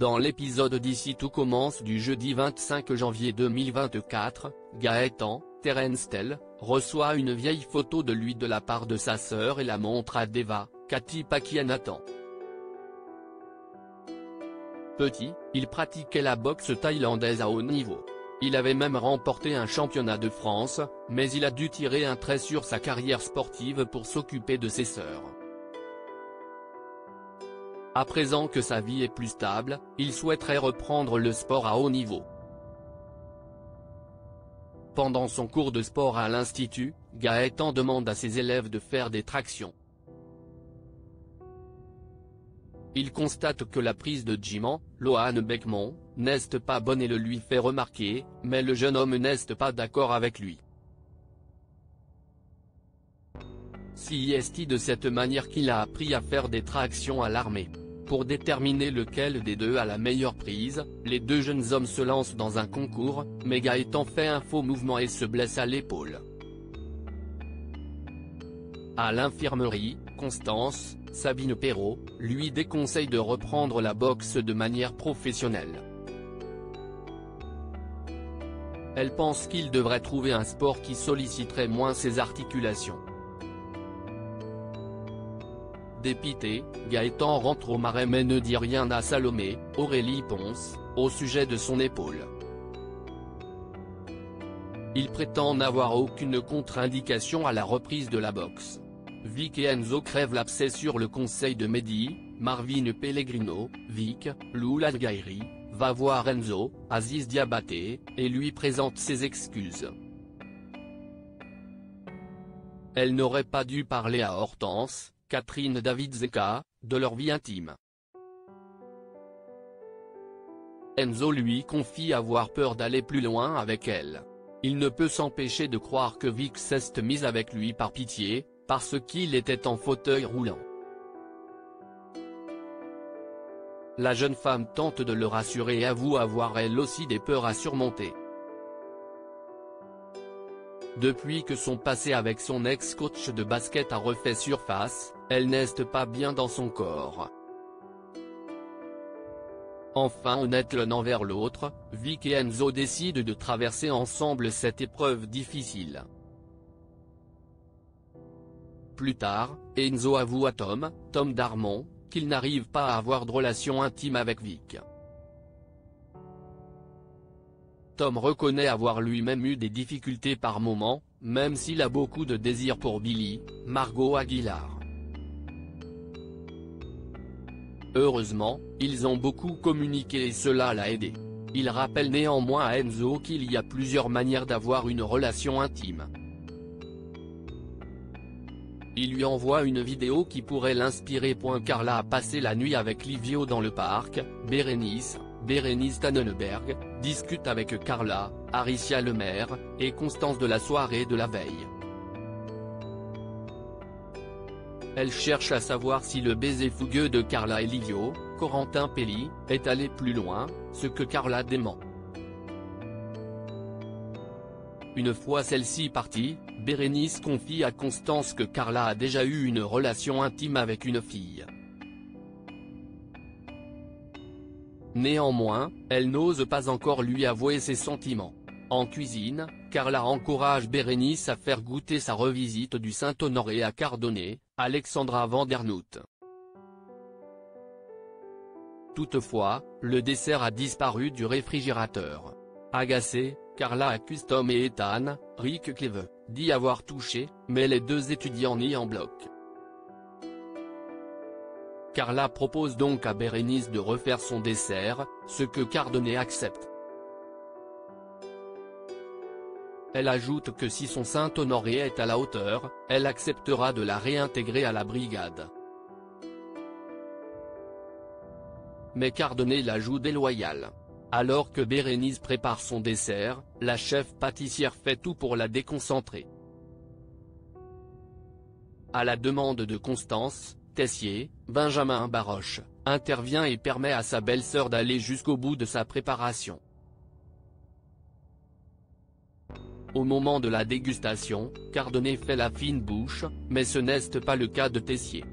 Dans l'épisode d'Ici tout commence du jeudi 25 janvier 2024, Gaëtan, Terence Tell, reçoit une vieille photo de lui de la part de sa sœur et la montre à Deva, Katy Pakianathan. Petit, il pratiquait la boxe thaïlandaise à haut niveau. Il avait même remporté un championnat de France, mais il a dû tirer un trait sur sa carrière sportive pour s'occuper de ses sœurs. À présent que sa vie est plus stable, il souhaiterait reprendre le sport à haut niveau. Pendant son cours de sport à l'institut, Gaëtan demande à ses élèves de faire des tractions. Il constate que la prise de Jiman, Lohan Beckmont, n'est pas bonne et le lui fait remarquer, mais le jeune homme n'est pas d'accord avec lui. C'est de cette manière qu'il a appris à faire des tractions à l'armée. Pour déterminer lequel des deux a la meilleure prise, les deux jeunes hommes se lancent dans un concours, mais Gaëtan fait un faux mouvement et se blesse à l'épaule. À l'infirmerie, Constance, Sabine Perrault, lui déconseille de reprendre la boxe de manière professionnelle. Elle pense qu'il devrait trouver un sport qui solliciterait moins ses articulations. Dépité, Gaëtan rentre au Marais mais ne dit rien à Salomé, Aurélie Ponce, au sujet de son épaule. Il prétend n'avoir aucune contre-indication à la reprise de la boxe. Vic et Enzo crèvent l'abcès sur le conseil de Mehdi, Marvin Pellegrino, Vic, Loulad Gairi, va voir Enzo, Aziz Diabaté, et lui présente ses excuses. Elle n'aurait pas dû parler à Hortense, Catherine Davidzeka, de leur vie intime. Enzo lui confie avoir peur d'aller plus loin avec elle. Il ne peut s'empêcher de croire que Vic s'est mise avec lui par pitié, parce qu'il était en fauteuil roulant. La jeune femme tente de le rassurer et avoue avoir elle aussi des peurs à surmonter. Depuis que son passé avec son ex-coach de basket a refait surface, elle n'est pas bien dans son corps. Enfin honnêtes l'un envers l'autre, Vic et Enzo décident de traverser ensemble cette épreuve difficile. Plus tard, Enzo avoue à Tom Darmon, qu'il n'arrive pas à avoir de relation intime avec Vic. Tom reconnaît avoir lui-même eu des difficultés par moments, même s'il a beaucoup de désir pour Billy, Margot Aguilar. Heureusement, ils ont beaucoup communiqué et cela l'a aidé. Il rappelle néanmoins à Enzo qu'il y a plusieurs manières d'avoir une relation intime. Il lui envoie une vidéo qui pourrait l'inspirer. Carla a passé la nuit avec Livio dans le parc, Bérénice Tannenberg, discute avec Carla, Aricia Lemaire, et Constance de la soirée de la veille. Elle cherche à savoir si le baiser fougueux de Carla et Livio, Corentin Pelli, est allé plus loin, ce que Carla dément. Une fois celle-ci partie, Bérénice confie à Constance que Carla a déjà eu une relation intime avec une fille. Néanmoins, elle n'ose pas encore lui avouer ses sentiments. En cuisine, Carla encourage Bérénice à faire goûter sa revisite du Saint-Honoré à Cardonnet, Alexandra Vandernoot. Toutefois, le dessert a disparu du réfrigérateur. Agacée, Carla accuse Tom et Ethan, Rick Cleve, d'y avoir touché, mais les deux étudiants nient en bloc. Carla propose donc à Bérénice de refaire son dessert, ce que Cardonnet accepte. Elle ajoute que si son Saint-Honoré est à la hauteur, elle acceptera de la réintégrer à la brigade. Mais Cardonnet la joue déloyale. Alors que Bérénice prépare son dessert, la chef pâtissière fait tout pour la déconcentrer. À la demande de Constance, Tessier, Benjamin Baroche, intervient et permet à sa belle-sœur d'aller jusqu'au bout de sa préparation. Au moment de la dégustation, Cardonnet fait la fine bouche, mais ce n'est pas le cas de Tessier.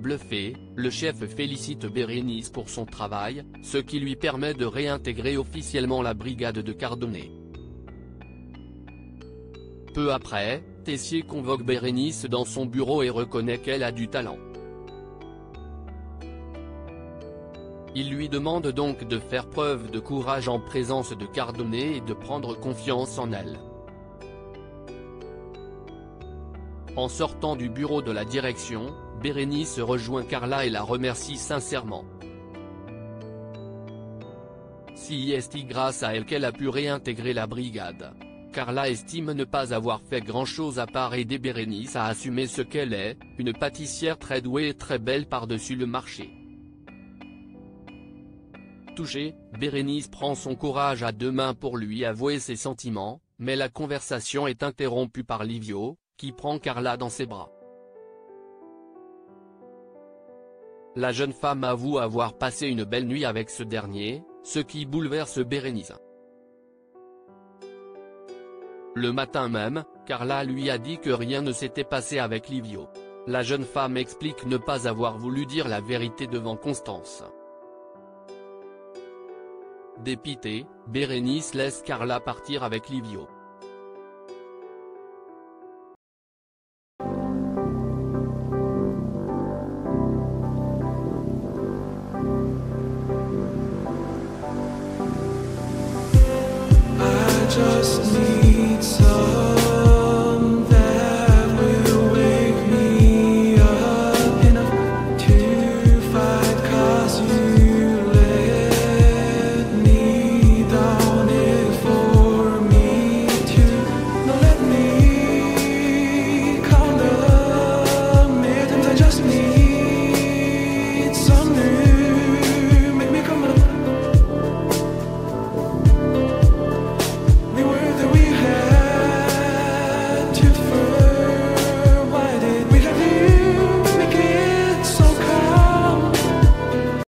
Bluffé, le chef félicite Bérénice pour son travail, ce qui lui permet de réintégrer officiellement la brigade de Cardonnet. Peu après, Tessier convoque Bérénice dans son bureau et reconnaît qu'elle a du talent. Il lui demande donc de faire preuve de courage en présence de Cardonnet et de prendre confiance en elle. En sortant du bureau de la direction, Bérénice rejoint Carla et la remercie sincèrement. C'est grâce à elle qu'elle a pu réintégrer la brigade. Carla estime ne pas avoir fait grand-chose à part aider Bérénice à assumer ce qu'elle est, une pâtissière très douée et très belle par-dessus le marché. Touchée, Bérénice prend son courage à deux mains pour lui avouer ses sentiments, mais la conversation est interrompue par Livio, qui prend Carla dans ses bras. La jeune femme avoue avoir passé une belle nuit avec ce dernier, ce qui bouleverse Bérénice. Le matin même, Carla lui a dit que rien ne s'était passé avec Livio. La jeune femme explique ne pas avoir voulu dire la vérité devant Constance. Dépitée, Bérénice laisse Carla partir avec Livio.